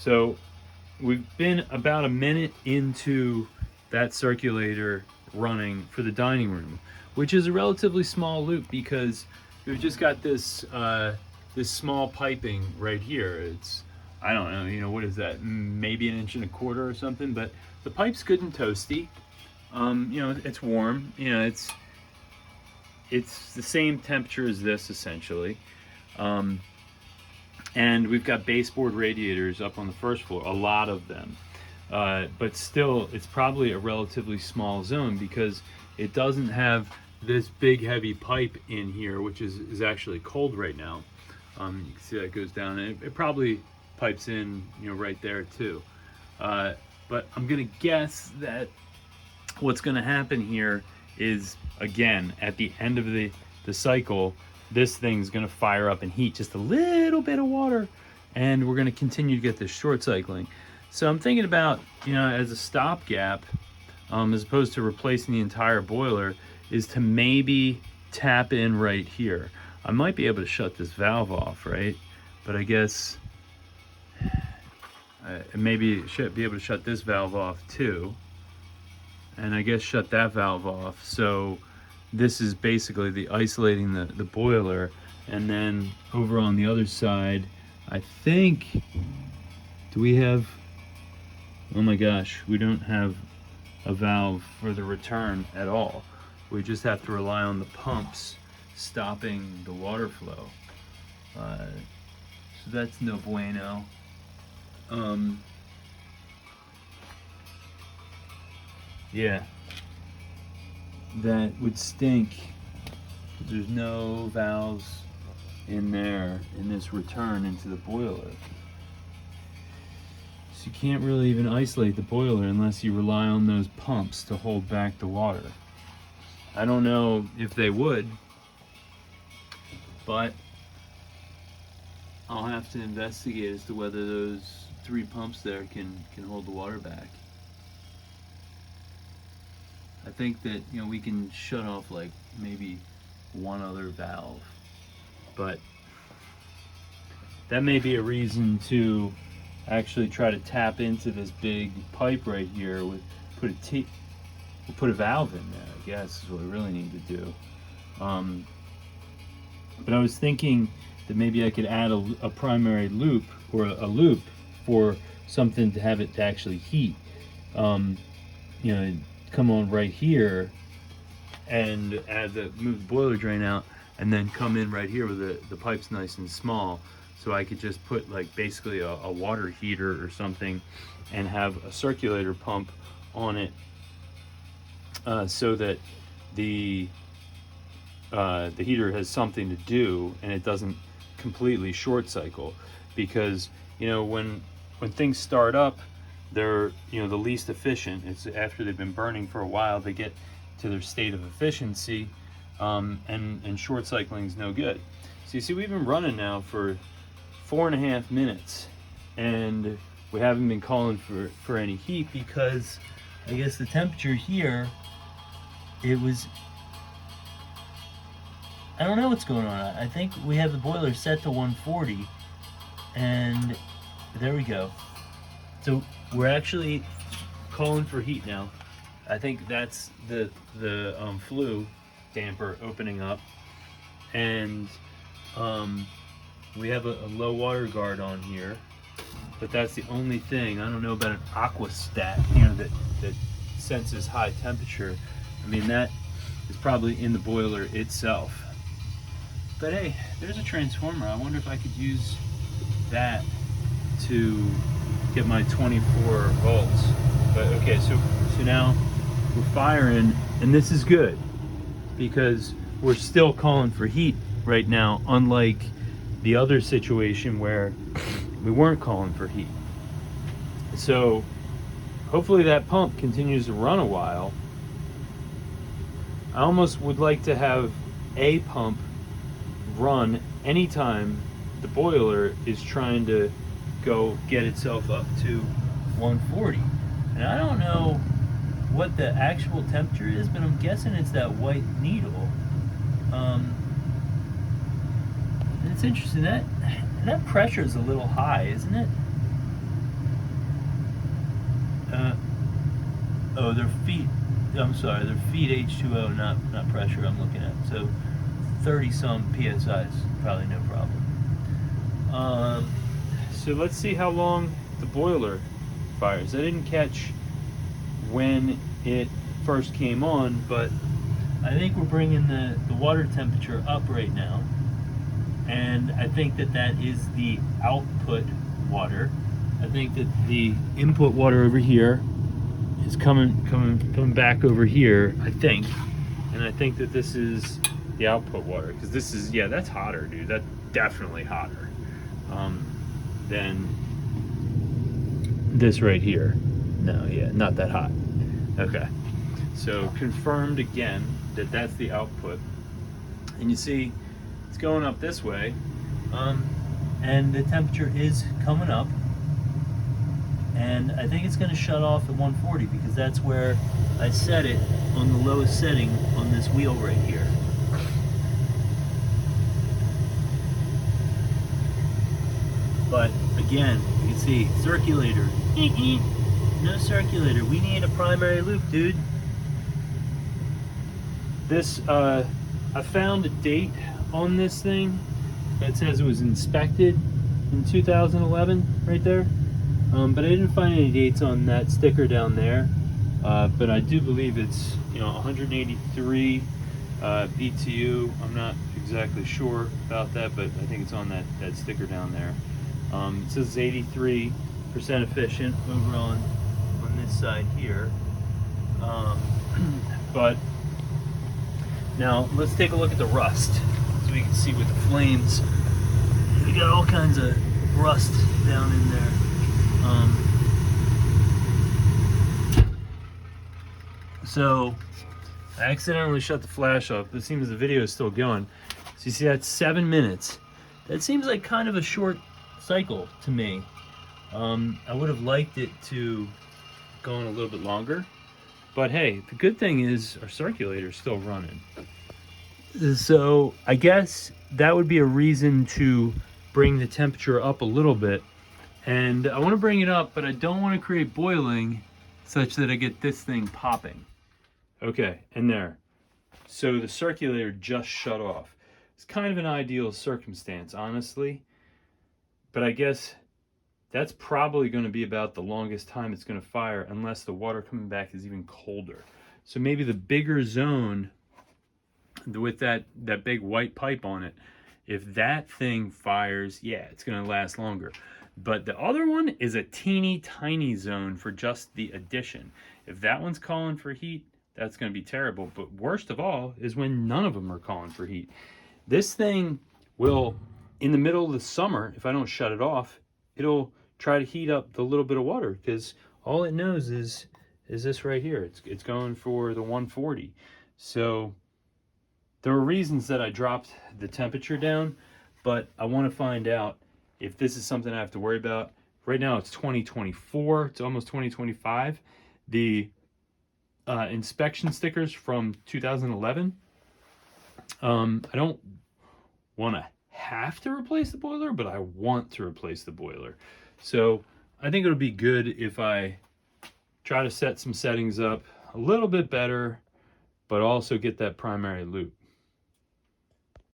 So we've been about a minute into that circulator running for the dining room, which is a relatively small loop because we've just got this small piping right here. It's, I don't know, what is that? Maybe an inch and a quarter or something, but the pipe's good and toasty. It's warm. It's the same temperature as this essentially. And we've got baseboard radiators up on the first floor, a lot of them. But still, it's probably a relatively small zone because it doesn't have this big heavy pipe in here, which is actually cold right now. You can see that goes down, and it probably pipes in, right there too. But I'm gonna guess that what's gonna happen here is, again, at the end of the cycle, this thing's gonna fire up and heat just a little bit of water, and we're gonna continue to get this short cycling. So I'm thinking about, as a stopgap, as opposed to replacing the entire boiler, is to maybe tap in right here. I might be able to shut this valve off, right? But I guess maybe should be able to shut this valve off too. And I guess shut that valve off. So this is basically the isolating the boiler. And then over on the other side, I think, do we have, oh my gosh, we don't have a valve for the return at all. We just have to rely on the pumps stopping the water flow. So that's no bueno. Yeah, that would stink. There's no valves in there in this return into the boiler. So you can't really even isolate the boiler unless you rely on those pumps to hold back the water. I don't know if they would, but I'll have to investigate as to whether those 3 pumps there can hold the water back. I think that, we can shut off like maybe one other valve, but that may be a reason to actually try to tap into this big pipe right here with put a valve in there, I guess is what we really need to do. But I was thinking that maybe I could add a primary loop or a loop for something to have it to actually heat. Come on right here and move the boiler drain out, and then come in right here with the pipe's nice and small. So I could just put like basically a water heater or something and have a circulator pump on it, so that the heater has something to do and it doesn't completely short cycle. Because when things start up, they're the least efficient. It's after they've been burning for a while they get to their state of efficiency, and short cycling is no good. So you see, we've been running now for 4.5 minutes, and we haven't been calling for any heat because I guess the temperature here, I don't know what's going on. I think we have the boiler set to 140, and there we go. So we're actually calling for heat now. I think that's the flue damper opening up, and we have a low water guard on here, but that's the only thing. I don't know about an aquastat, that senses high temperature. I mean, that is probably in the boiler itself. But hey, there's a transformer. I wonder if I could use that to get my 24 volts. But okay, so now we're firing, and this is good because we're still calling for heat right now, unlike the other situation where we weren't calling for heat. So hopefully that pump continues to run a while. I almost would like to have a pump run anytime the boiler is trying to go get itself up to 140. And I don't know what the actual temperature is, but I'm guessing it's that white needle. And it's interesting that pressure is a little high, isn't it? Oh, they're feet. I'm sorry, they're feet H2O, not pressure. I'm looking at. So 30 some psi is probably no problem. So let's see how long the boiler fires. I didn't catch when it first came on, but I think we're bringing the water temperature up right now, and I think that is the output water. I think that the input water over here is coming back over here, I think, and I think that this is the output water, because this is, yeah, that's hotter, dude. That's definitely hotter than this right here. No, yeah, not that hot. Okay, so confirmed again that that's the output, and you see it's going up this way, and the temperature is coming up, and I think it's going to shut off at 140 because that's where I set it on the lowest setting on this wheel right here. But again, you can see circulator. No circulator. We need a primary loop, dude. this, I found a date on this thing that says it was inspected in 2011 right there. But I didn't find any dates on that sticker down there. But I do believe it's, 183 BTU. I'm not exactly sure about that, but I think it's on that sticker down there. It says 83% efficient over on this side here. But now let's take a look at the rust so we can see with the flames. We got all kinds of rust down in there. So I accidentally shut the flash off, but it seems the video is still going. So you see that's 7 minutes. That seems like kind of a short cycle to me. I would have liked it to go on a little bit longer. But hey, the good thing is our circulator is still running. So I guess that would be a reason to bring the temperature up a little bit. And I want to bring it up, but I don't want to create boiling such that I get this thing popping. Okay, and there. So the circulator just shut off. It's kind of an ideal circumstance, honestly. But I guess that's probably going to be about the longest time it's going to fire unless the water coming back is even colder. So maybe the bigger zone with that big white pipe on it, if that thing fires, yeah, it's going to last longer. But the other one is a teeny tiny zone for just the addition. If that one's calling for heat, that's going to be terrible. But worst of all is when none of them are calling for heat. This thing will, in the middle of the summer, if I don't shut it off, it'll try to heat up the little bit of water because all it knows is this right here. It's going for the 140. So there were reasons that I dropped the temperature down, but I want to find out if this is something I have to worry about. Right now it's 2024, it's almost 2025. The inspection stickers from 2011, I don't want to have to replace the boiler, but I want to replace the boiler. So I think it'll be good if I try to set some settings up a little bit better, but also get that primary loop.